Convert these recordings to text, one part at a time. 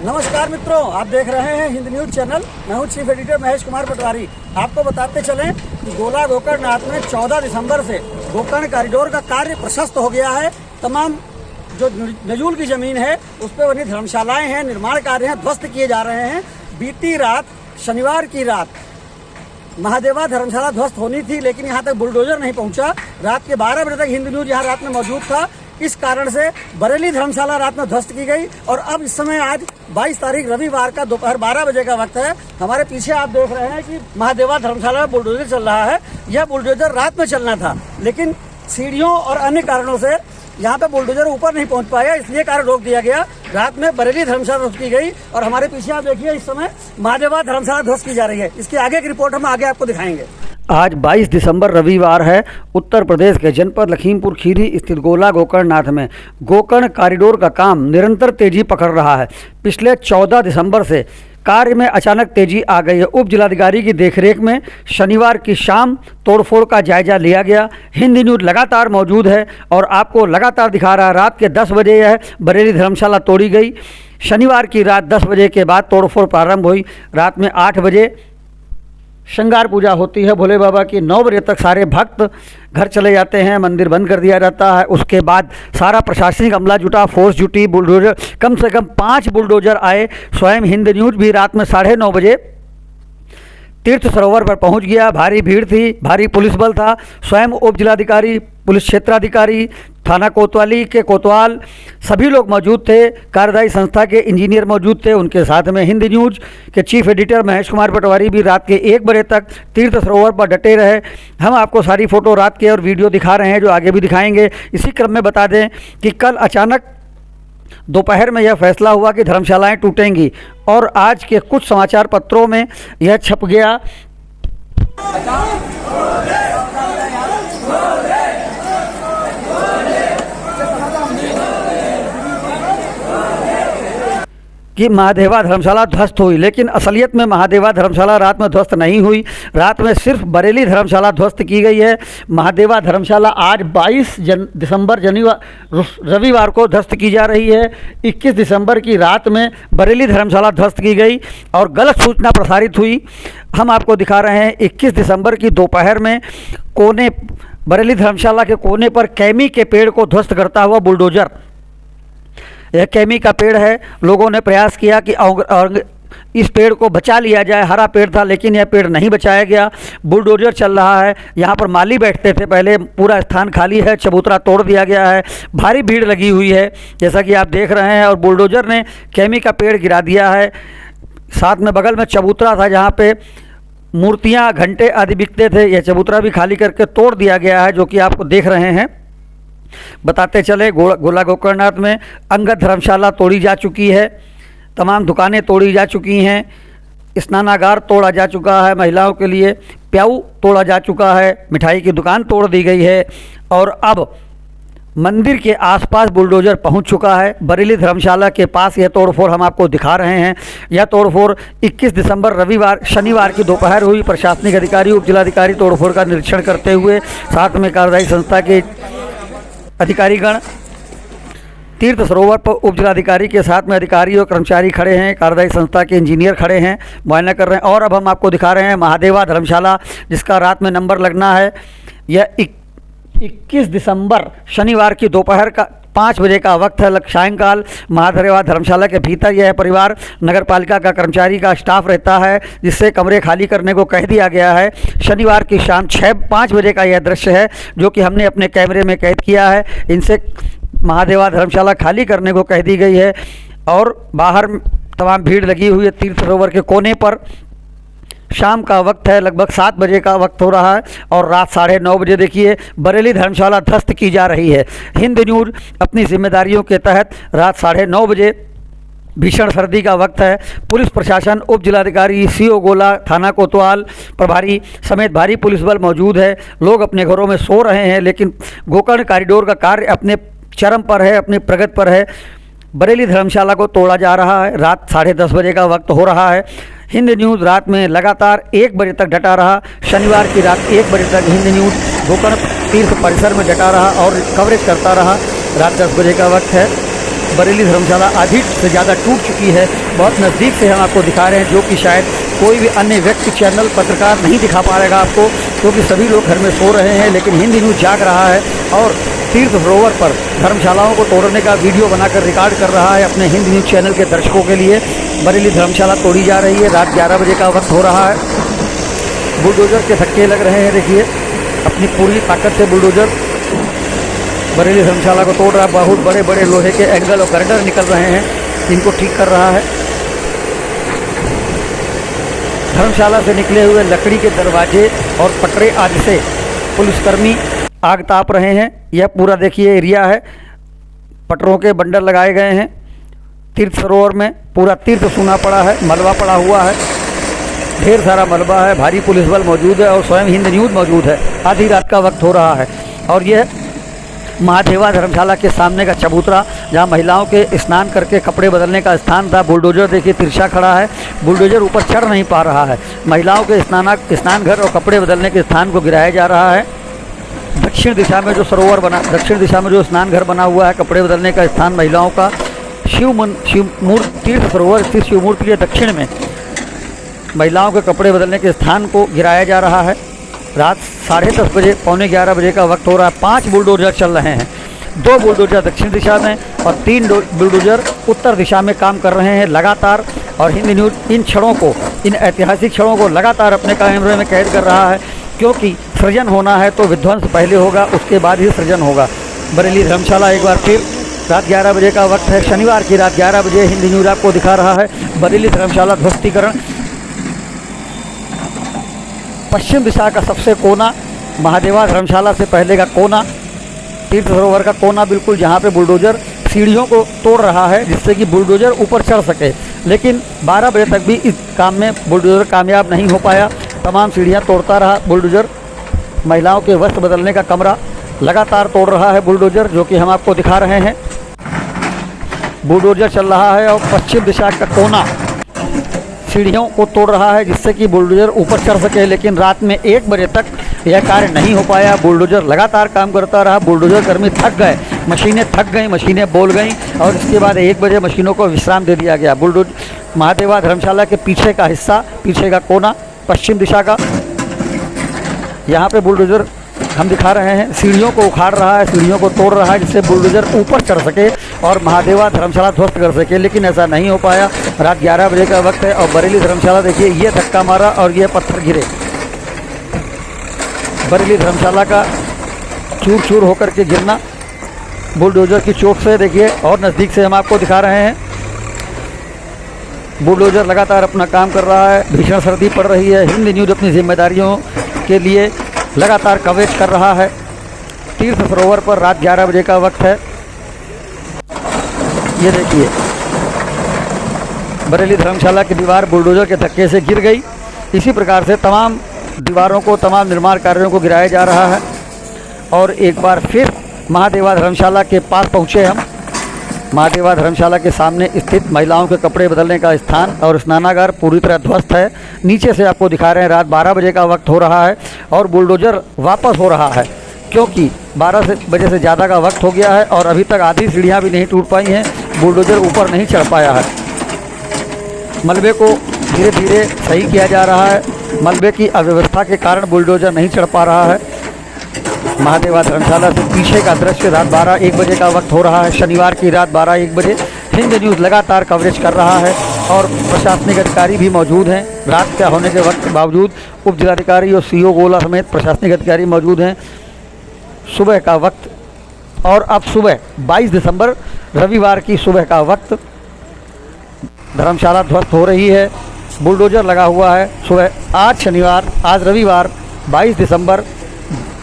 नमस्कार मित्रों, आप देख रहे हैं हिंद न्यूज चैनल। मैं हूं चीफ एडिटर महेश कुमार पटवारी। आपको बताते चलें कि गोला गोकर्णनाथ में 14 दिसंबर से गोकर्ण कॉरिडोर का कार्य प्रशस्त हो गया है। तमाम जो नजूल की जमीन है उस पर बनी धर्मशालाएं हैं, निर्माण कार्य हैं, ध्वस्त किए जा रहे हैं। बीती रात शनिवार की रात महादेवा धर्मशाला ध्वस्त होनी थी, लेकिन यहाँ तक बुलडोजर नहीं पहुँचा। रात के 12 बजे तक हिंद न्यूज यहाँ रात में मौजूद था। इस कारण से बरेली धर्मशाला रात में ध्वस्त की गई और अब इस समय आज 22 तारीख रविवार का दोपहर 12 बजे का वक्त है। हमारे पीछे आप देख रहे हैं कि महादेवा धर्मशाला में बुलडोजर चल रहा है। यह बुलडोजर रात में चलना था, लेकिन सीढ़ियों और अन्य कारणों से यहाँ पे बुलडोजर ऊपर नहीं पहुँच पाया, इसलिए कार्य रोक दिया गया। रात में बरेली धर्मशाला ध्वस्त की गई और हमारे पीछे आप देखिए इस समय महादेवा धर्मशाला ध्वस्त की जा रही है। इसकी आगे की रिपोर्ट हम आगे आपको दिखाएंगे। आज 22 दिसंबर रविवार है। उत्तर प्रदेश के जनपद लखीमपुर खीरी स्थित गोला गोकर्णनाथ में गोकर्ण कॉरिडोर का काम निरंतर तेजी पकड़ रहा है। पिछले 14 दिसंबर से कार्य में अचानक तेजी आ गई है। उप जिलाधिकारी की देखरेख में शनिवार की शाम तोड़फोड़ का जायजा लिया गया। हिंद न्यूज लगातार मौजूद है और आपको लगातार दिखा रहा है। रात के 10 बजे यह बरेली धर्मशाला तोड़ी गई। शनिवार की रात 10 बजे के बाद तोड़फोड़ प्रारंभ हुई। रात में 8 बजे श्रृंगार पूजा होती है भोले बाबा की। 9 बजे तक सारे भक्त घर चले जाते हैं, मंदिर बंद कर दिया जाता है। उसके बाद सारा प्रशासनिक अमला जुटा, फोर्स जुटी, बुलडोजर कम से कम 5 बुलडोजर आए। स्वयं हिंद न्यूज भी रात में 9:30 बजे तीर्थ सरोवर पर पहुंच गया। भारी भीड़ थी, भारी पुलिस बल था। स्वयं उप जिलाधिकारी, पुलिस क्षेत्राधिकारी, थाना कोतवाली के कोतवाल सभी लोग मौजूद थे। कार्यदायी संस्था के इंजीनियर मौजूद थे। उनके साथ में हिंद न्यूज के चीफ एडिटर महेश कुमार पटवारी भी रात के 1 बजे तक तीर्थ सरोवर पर डटे रहे। हम आपको सारी फ़ोटो रात के और वीडियो दिखा रहे हैं, जो आगे भी दिखाएंगे। इसी क्रम में बता दें कि कल अचानक दोपहर में यह फैसला हुआ कि धर्मशालाएं टूटेंगी और आज के कुछ समाचार पत्रों में यह छप गया कि महादेवा धर्मशाला ध्वस्त हुई, लेकिन असलियत में महादेवा धर्मशाला रात में ध्वस्त नहीं हुई। रात में सिर्फ बरेली धर्मशाला ध्वस्त की गई है। महादेवा धर्मशाला आज 22 दिसंबर रविवार को ध्वस्त की जा रही है। 21 दिसंबर की रात में बरेली धर्मशाला ध्वस्त की गई और गलत सूचना प्रसारित हुई। हम आपको दिखा रहे हैं 21 दिसंबर की दोपहर में कोने बरेली धर्मशाला के कोने पर कैमी के पेड़ को ध्वस्त करता हुआ बुलडोजर। यह कैमी का पेड़ है। लोगों ने प्रयास किया कि इस पेड़ को बचा लिया जाए। हरा पेड़ था, लेकिन यह पेड़ नहीं बचाया गया। बुलडोजर चल रहा है। यहाँ पर माली बैठते थे पहले, पूरा स्थान खाली है। चबूतरा तोड़ दिया गया है। भारी भीड़ लगी हुई है जैसा कि आप देख रहे हैं, और बुलडोजर ने कैमी का पेड़ गिरा दिया है। साथ में बगल में चबूतरा था जहाँ पे मूर्तियाँ, घंटे आदि बिकते थे। यह चबूतरा भी खाली करके तोड़ दिया गया है, जो कि आपको देख रहे हैं। बताते चले गोला गोकर्णनाथ में अंगद धर्मशाला तोड़ी जा चुकी है। तमाम दुकानें तोड़ी जा चुकी हैं। स्नानागार तोड़ा जा चुका है महिलाओं के लिए। प्याऊ तोड़ा जा चुका है। मिठाई की दुकान तोड़ दी गई है और अब मंदिर के आसपास बुलडोजर पहुंच चुका है। बरेली धर्मशाला के पास यह तोड़फोड़ हम आपको दिखा रहे हैं। यह तोड़फोड़ 21 दिसंबर शनिवार की दोपहर हुई। प्रशासनिक अधिकारी, उप जिलाधिकारी तोड़फोड़ का निरीक्षण करते हुए, साथ में कार्यदायी संस्था के अधिकारीगण तीर्थ सरोवर पर उप जिलाधिकारी के साथ में अधिकारी और कर्मचारी खड़े हैं। कार्यदायी संस्था के इंजीनियर खड़े हैं, मुआयना कर रहे हैं। और अब हम आपको दिखा रहे हैं महादेवा धर्मशाला, जिसका रात में नंबर लगना है। यह 21 दिसंबर शनिवार की दोपहर का 5 बजे का वक्त है। सायंकाल महादेवा धर्मशाला के भीतर यह परिवार नगर पालिका का कर्मचारी का स्टाफ रहता है, जिससे कमरे खाली करने को कह दिया गया है। शनिवार की शाम 5 बजे का यह दृश्य है, जो कि हमने अपने कैमरे में कैद किया है। इनसे महादेवा धर्मशाला खाली करने को कह दी गई है और बाहर तमाम भीड़ लगी हुई है। तीर्थ सरोवर के कोने पर शाम का वक्त है, लगभग 7 बजे का वक्त हो रहा है और रात 9:30 बजे देखिए बरेली धर्मशाला ध्वस्त की जा रही है। हिंद न्यूज अपनी जिम्मेदारियों के तहत रात 9:30 बजे, भीषण सर्दी का वक्त है, पुलिस प्रशासन, उप जिलाधिकारी, सीओ गोला, थाना कोतवाल प्रभारी समेत भारी पुलिस बल मौजूद है। लोग अपने घरों में सो रहे हैं, लेकिन गोकर्ण कॉरिडोर का कार्य अपने चरम पर है, अपनी प्रगति पर है। बरेली धर्मशाला को तोड़ा जा रहा है। रात 10:30 बजे का वक्त हो रहा है। हिंद न्यूज़ रात में लगातार 1 बजे तक डटा रहा। शनिवार की रात 1 बजे तक हिंद न्यूज़ गोकर्ण तीर्थ परिसर में डटा रहा और कवरेज करता रहा। रात 10 बजे का वक्त है। बरेली धर्मशाला आधी से ज़्यादा टूट चुकी है। बहुत नज़दीक से हम आपको दिखा रहे हैं, जो कि शायद कोई भी अन्य व्यक्ति, चैनल, पत्रकार नहीं दिखा पाएगा आपको, क्योंकि सभी लोग घर में सो रहे हैं। लेकिन हिंद न्यूज़ जाग रहा है और तीर्थ सरोवर पर धर्मशालाओं को तोड़ने का वीडियो बनाकर रिकॉर्ड कर रहा है अपने हिंद न्यूज़ चैनल के दर्शकों के लिए। बरेली धर्मशाला तोड़ी जा रही है, रात 11 बजे का वक्त हो रहा है। बुलडोज़र के धक्के लग रहे हैं, देखिए अपनी पूरी ताकत से बुलडोज़र बरेली धर्मशाला को तोड़ रहा है। बहुत बड़े बड़े लोहे के एंगल और गर्डर निकल रहे हैं, इनको ठीक कर रहा है। धर्मशाला से निकले हुए लकड़ी के दरवाजे और पटरे आदि से पुलिसकर्मी आग ताप रहे हैं। यह पूरा देखिए एरिया है, पटरों के बंडल लगाए गए हैं। तीर्थ सरोवर में पूरा तीर्थ सूना पड़ा है, मलबा पड़ा हुआ है, ढेर सारा मलबा है। भारी पुलिस बल मौजूद है और स्वयं हिंद न्यूज़ मौजूद है। आधी रात का वक्त हो रहा है और यह महादेवा धर्मशाला के सामने का चबूतरा, जहां महिलाओं के स्नान करके कपड़े बदलने का स्थान था। बुलडोज़र देखिए तिरछा खड़ा है, बुलडोज़र ऊपर चढ़ नहीं पा रहा है। महिलाओं के स्नान घर और कपड़े बदलने के स्थान को गिराया जा रहा है। दक्षिण दिशा में जो सरोवर बना, दक्षिण दिशा में जो स्नान घर बना हुआ है, कपड़े बदलने का स्थान महिलाओं का, तीर्थ सरोवर स्थित शिव मूर्ति के दक्षिण में महिलाओं के कपड़े बदलने के स्थान को गिराया जा रहा है। रात 10:30 बजे, पौने 11 बजे का वक्त हो रहा है। 5 बुलडोज़र चल रहे हैं, 2 बुलडोज़र दक्षिण दिशा में और 3 बुलडोज़र उत्तर दिशा में काम कर रहे हैं लगातार। और हिंद न्यूज़ इन क्षणों को, इन ऐतिहासिक क्षणों को लगातार अपने कैमरे में कैद कर रहा है, क्योंकि सृजन होना है तो विध्वंस पहले होगा, उसके बाद ही सृजन होगा। बरेली धर्मशाला एक बार फिर रात 11 बजे का वक्त है, शनिवार की रात 11 बजे हिंद न्यूज़ आपको दिखा रहा है बरेली धर्मशाला ध्वस्तीकरण। पश्चिम दिशा का सबसे कोना, महादेवा धर्मशाला से पहले का कोना, तीर्थ सरोवर का कोना बिल्कुल, जहाँ पे बुलडोज़र सीढ़ियों को तोड़ रहा है जिससे कि बुलडोज़र ऊपर चढ़ सके। लेकिन 12 बजे तक भी इस काम में बुलडोज़र कामयाब नहीं हो पाया, तमाम सीढ़ियाँ तोड़ता रहा बुलडोज़र। महिलाओं के वस्त्र बदलने का कमरा लगातार तोड़ रहा है बुलडोज़र, जो कि हम आपको दिखा रहे हैं। बुलडोज़र चल रहा है और पश्चिम दिशा का कोना सीढ़ियों को तोड़ रहा है जिससे कि बुलडोज़र ऊपर चढ़ सके। लेकिन रात में 1 बजे तक यह कार्य नहीं हो पाया। बुलडोज़र लगातार काम करता रहा, बुलडोज़र कर्मी थक गए, मशीनें थक गई, मशीनें बोल गईं और इसके बाद 1 बजे मशीनों को विश्राम दे दिया गया। महादेवा धर्मशाला के पीछे का हिस्सा, पीछे का कोना पश्चिम दिशा का, यहाँ पे बुलडोज़र हम दिखा रहे हैं सीढ़ियों को उखाड़ रहा है, सीढ़ियों को तोड़ रहा है जिससे बुलडोज़र ऊपर चढ़ सके और महादेवा धर्मशाला ध्वस्त कर सके। लेकिन ऐसा नहीं हो पाया। रात 11 बजे का वक्त है और बरेली धर्मशाला देखिए, ये धक्का मारा और ये पत्थर गिरे। बरेली धर्मशाला का चूर चूर होकर के गिरना बुलडोज़र की चोट से देखिए, और नज़दीक से हम आपको दिखा रहे हैं। बुलडोज़र लगातार अपना काम कर रहा है, भीषण सर्दी पड़ रही है। हिंद न्यूज़ अपनी जिम्मेदारियों के लिए लगातार कवरेज कर रहा है। तीर्थ सरोवर पर रात 11 बजे का वक्त है। ये देखिए बरेली धर्मशाला की दीवार बुलडोज़र के धक्के से गिर गई। इसी प्रकार से तमाम दीवारों को, तमाम निर्माण कार्यों को गिराया जा रहा है। और एक बार फिर महादेवा धर्मशाला के पास पहुँचे हम। महादेवा धर्मशाला के सामने स्थित महिलाओं के कपड़े बदलने का स्थान और स्नानागार पूरी तरह ध्वस्त है। नीचे से आपको दिखा रहे हैं, रात 12 बजे का वक्त हो रहा है और बुलडोज़र वापस हो रहा है, क्योंकि 12 बजे से ज़्यादा का वक्त हो गया है और अभी तक आधी सीढ़ियाँ भी नहीं टूट पाई हैं। बुलडोज़र ऊपर नहीं चढ़ पाया है। मलबे को धीरे धीरे सही किया जा रहा है। मलबे की अव्यवस्था के कारण बुलडोज़र नहीं चढ़ पा रहा है। महादेवा धर्मशाला से पीछे का दृश्य, रात 12-1 बजे का वक्त हो रहा है, शनिवार की रात 12-1 बजे। हिंद न्यूज़ लगातार कवरेज कर रहा है और प्रशासनिक अधिकारी भी मौजूद हैं। रात का होने के वक्त बावजूद उप जिलाधिकारी और सीओ गोला समेत प्रशासनिक अधिकारी मौजूद हैं। सुबह का वक्त, और अब सुबह 22 दिसंबर रविवार की सुबह का वक्त, धर्मशाला ध्वस्त हो रही है। बुलडोज़र लगा हुआ है। सुबह आज शनिवार, आज रविवार 22 दिसंबर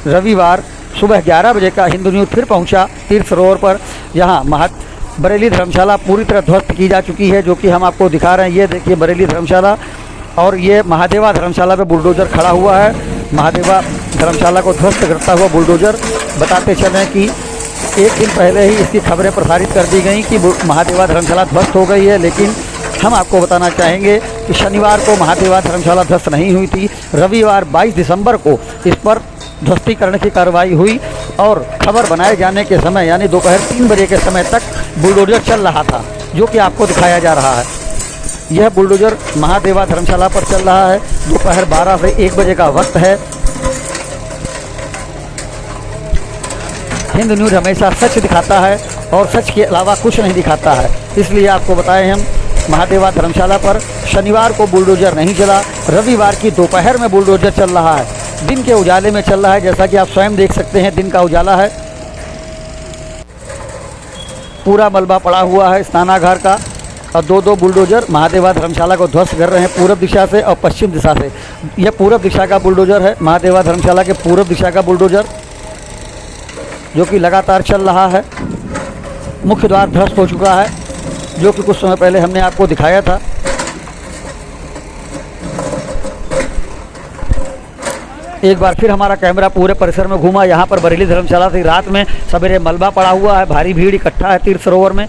रविवार सुबह 11 बजे का हिंद न्यूज़ फिर पहुंचा तीर्थ सरोवर पर। यहाँ बरेली धर्मशाला पूरी तरह ध्वस्त की जा चुकी है, जो कि हम आपको दिखा रहे हैं। ये देखिए बरेली धर्मशाला, और ये महादेवा धर्मशाला पे बुलडोज़र खड़ा हुआ है। महादेवा धर्मशाला को ध्वस्त करता हुआ बुलडोज़र। बताते चलें कि 1 दिन पहले ही इसकी खबरें प्रसारित कर दी गई कि महादेवा धर्मशाला ध्वस्त हो गई है, लेकिन हम आपको बताना चाहेंगे कि शनिवार को महादेवा धर्मशाला ध्वस्त नहीं हुई थी। रविवार 22 दिसंबर को इस पर ध्वस्तीकरण की कार्रवाई हुई। और खबर बनाए जाने के समय यानी दोपहर 3 बजे के समय तक बुलडोजर चल रहा था, जो कि आपको दिखाया जा रहा है। यह बुलडोजर महादेवा धर्मशाला पर चल रहा है। दोपहर 12 से 1 बजे का वक्त है। हिंद न्यूज़ हमेशा सच दिखाता है और सच के अलावा कुछ नहीं दिखाता है, इसलिए आपको बताएं हम। महादेवा धर्मशाला पर शनिवार को बुलडोजर नहीं चला, रविवार की दोपहर में बुलडोजर चल रहा है। दिन के उजाले में चल रहा है, जैसा कि आप स्वयं देख सकते हैं, दिन का उजाला है। पूरा मलबा पड़ा हुआ है स्नानागार का, और दो बुलडोजर महादेवा धर्मशाला को ध्वस्त कर रहे हैं पूरब दिशा से और पश्चिम दिशा से। यह पूरब दिशा का बुलडोजर है, महादेवा धर्मशाला के पूरब दिशा का बुलडोजर, जो कि लगातार चल रहा है। मुख्य द्वार ध्वस्त हो चुका है, जो कि कुछ समय पहले हमने आपको दिखाया था। एक बार फिर हमारा कैमरा पूरे परिसर में घूमा। यहाँ पर बरेली धर्मशाला से रात में सवेरे मलबा पड़ा हुआ है, भारी भीड़ इकट्ठा है तीर्थ सरोवर में।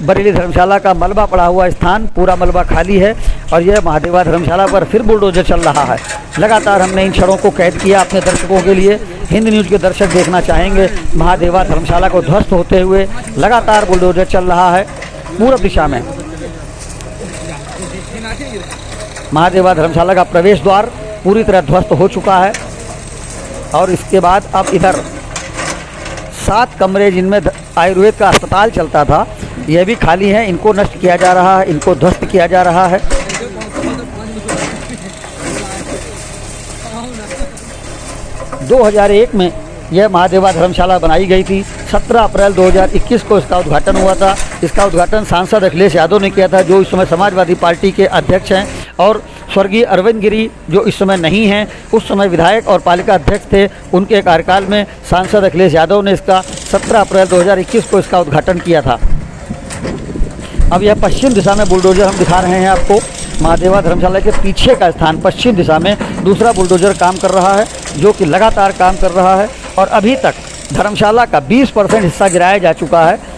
बरेली धर्मशाला का मलबा पड़ा हुआ स्थान, पूरा मलबा खाली है, और यह महादेवा धर्मशाला पर फिर बुलडोजर चल रहा है। लगातार हमने इन क्षणों को कैद किया अपने दर्शकों के लिए। हिंद न्यूज़ के दर्शक देखना चाहेंगे महादेवा धर्मशाला को ध्वस्त होते हुए। लगातार बुलडोजर चल रहा है पूरब दिशा में। महादेवा धर्मशाला का प्रवेश द्वार पूरी तरह ध्वस्त हो चुका है, और इसके बाद अब इधर 7 कमरे जिनमें आयुर्वेद का अस्पताल चलता था, यह भी खाली है। इनको नष्ट किया जा रहा है, इनको ध्वस्त किया जा रहा है। - 2001 में यह महादेवा धर्मशाला बनाई गई थी। 17 अप्रैल 2021 को इसका उद्घाटन हुआ था। इसका उद्घाटन सांसद अखिलेश यादव ने किया था, जो इस समय समाजवादी पार्टी के अध्यक्ष हैं, और स्वर्गीय अरविंद गिरी जो इस समय नहीं हैं, उस समय विधायक और पालिका अध्यक्ष थे। उनके कार्यकाल में सांसद अखिलेश यादव ने इसका 17 अप्रैल 2021 को इसका उद्घाटन किया था। अब यह पश्चिम दिशा में बुलडोजर हम दिखा रहे हैं आपको। महादेवा धर्मशाला के पीछे का स्थान पश्चिम दिशा में दूसरा बुलडोजर काम कर रहा है, जो कि लगातार काम कर रहा है, और अभी तक धर्मशाला का 20% हिस्सा गिराया जा चुका है।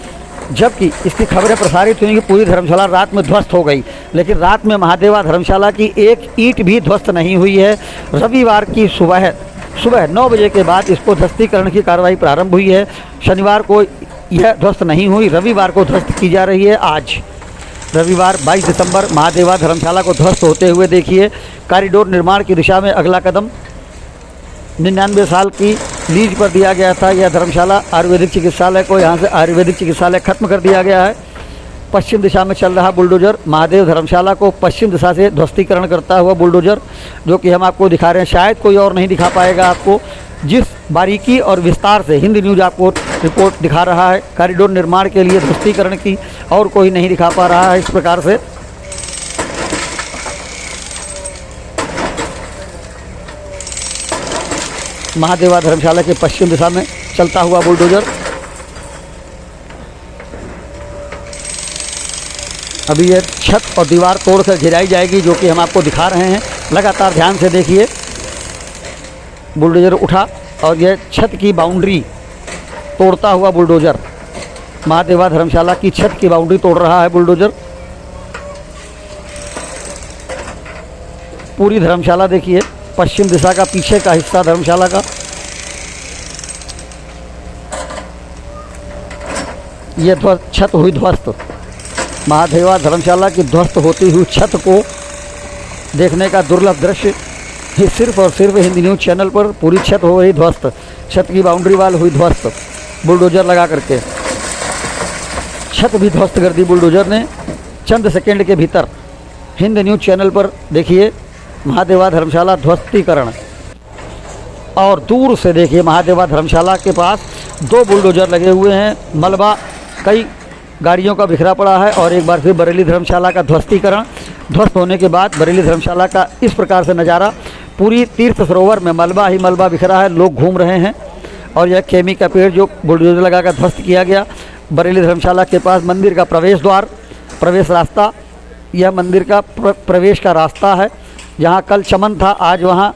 जबकि इसकी खबरें प्रसारित हुई कि पूरी धर्मशाला रात में ध्वस्त हो गई, लेकिन रात में महादेवा धर्मशाला की एक ईंट भी ध्वस्त नहीं हुई है। रविवार की सुबह 9 बजे के बाद इसको ध्वस्तीकरण की कार्रवाई प्रारंभ हुई है। शनिवार को यह ध्वस्त नहीं हुई, रविवार को ध्वस्त की जा रही है। आज रविवार 22 दिसंबर महादेवा धर्मशाला को ध्वस्त होते हुए देखिए। कॉरिडोर निर्माण की दिशा में अगला कदम 99 साल की लीज पर दिया गया था। यह धर्मशाला आयुर्वेदिक चिकित्सालय को यहाँ से आयुर्वेदिक चिकित्सालय खत्म कर दिया गया है। पश्चिम दिशा में चल रहा बुलडोजर महादेव धर्मशाला को पश्चिम दिशा से ध्वस्तीकरण करता हुआ बुलडोजर, जो कि हम आपको दिखा रहे हैं। शायद कोई और नहीं दिखा पाएगा आपको, जिस बारीकी और विस्तार से हिंद न्यूज़ आपको रिपोर्ट दिखा रहा है कॉरिडोर निर्माण के लिए ध्वस्तीकरण की, और कोई नहीं दिखा पा रहा है इस प्रकार से। महादेवा धर्मशाला के पश्चिम दिशा में चलता हुआ बुलडोजर अभी ये छत और दीवार तोड़कर गिराई जाएगी, जो कि हम आपको दिखा रहे हैं। लगातार ध्यान से देखिए। बुलडोजर उठा और यह छत की बाउंड्री तोड़ता हुआ बुलडोजर महादेवा धर्मशाला की छत की बाउंड्री तोड़ रहा है बुलडोजर। पूरी धर्मशाला देखिए, पश्चिम दिशा का पीछे का हिस्सा धर्मशाला का। यह छत हुई ध्वस्त। महादेवा धर्मशाला की ध्वस्त होती हुई छत को देखने का दुर्लभ दृश्य ही सिर्फ और सिर्फ हिंद न्यूज़ चैनल पर। पूरी छत हो रही ध्वस्त, छत की बाउंड्री वाल हुई ध्वस्त बुलडोजर लगा करके। छत भी ध्वस्त कर दी बुलडोजर ने चंद सेकंड के भीतर। हिंद न्यूज़ चैनल पर देखिए महादेवा धर्मशाला ध्वस्तीकरण, और दूर से देखिए महादेवा धर्मशाला के पास 2 बुलडोजर लगे हुए हैं। मलबा कई गाड़ियों का बिखरा पड़ा है, और एक बार फिर बरेली धर्मशाला का ध्वस्तीकरण। ध्वस्त होने के बाद बरेली धर्मशाला का इस प्रकार से नज़ारा। पूरी तीर्थ सरोवर में मलबा ही मलबा बिखरा है, लोग घूम रहे हैं। और यह खेमी का पेड़ जो बुलडोजर लगाकर ध्वस्त किया गया। बरेली धर्मशाला के पास मंदिर का प्रवेश द्वार, प्रवेश रास्ता, यह मंदिर का प्रवेश का रास्ता है। जहाँ कल चमन था, आज वहाँ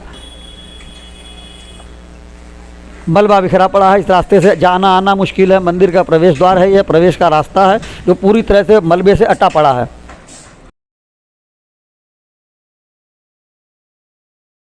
मलबा बिखरा पड़ा है। इस रास्ते से जाना आना मुश्किल है। मंदिर का प्रवेश द्वार है, यह प्रवेश का रास्ता है जो पूरी तरह से मलबे से अटा पड़ा है।